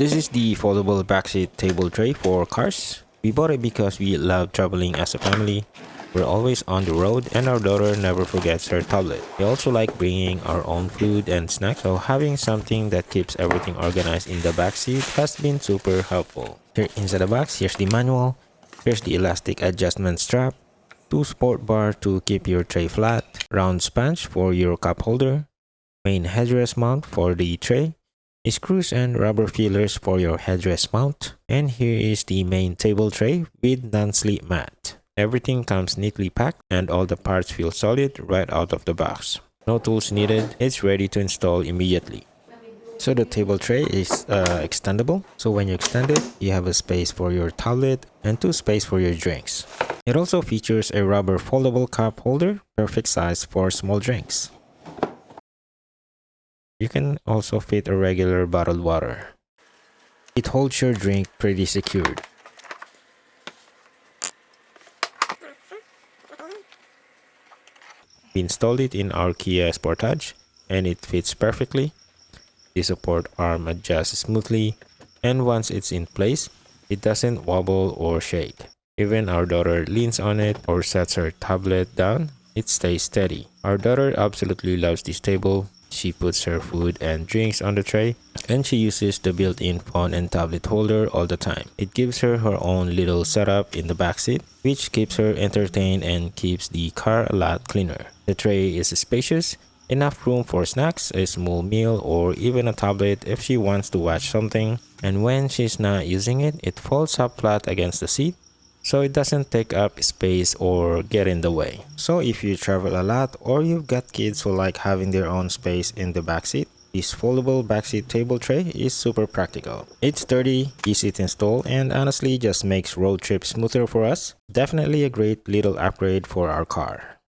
This is the foldable backseat table tray for cars. We bought it because we love traveling as a family. We're always on the road and our daughter never forgets her tablet. We also like bringing our own food and snacks, so having something that keeps everything organized in the backseat has been super helpful. Here inside the box, here's the manual. Here's the elastic adjustment strap, 2 sport bar to keep your tray flat, round sponge for your cup holder, main headrest mount for the tray, screws and rubber fillers for your headrest mount, and here is the main table tray with non-slip mat. Everything comes neatly packed and all the parts feel solid right out of the box. No tools needed, it's ready to install immediately. So the table tray is extendable, so when you extend it, you have a space for your tablet and 2 space for your drinks. It also features a rubber foldable cup holder, perfect size for small drinks. You can also fit a regular bottled water. It holds your drink pretty secured. We installed it in our Kia Sportage and it fits perfectly. The support arm adjusts smoothly, and once it's in place, it doesn't wobble or shake. Even our daughter leans on it or sets her tablet down, it stays steady. Our daughter absolutely loves this table. She puts her food and drinks on the tray, and she uses the built-in phone and tablet holder all the time. It gives her her own little setup in the backseat, which keeps her entertained and keeps the car a lot cleaner. The tray is spacious, enough room for snacks, a small meal, or even a tablet if she wants to watch something. And when she's not using it, it folds up flat against the seat, so it doesn't take up space or get in the way. So if you travel a lot or you've got kids who like having their own space in the backseat, this foldable backseat table tray is super practical. It's sturdy, easy to install, and honestly just makes road trips smoother for us. Definitely a great little upgrade for our car.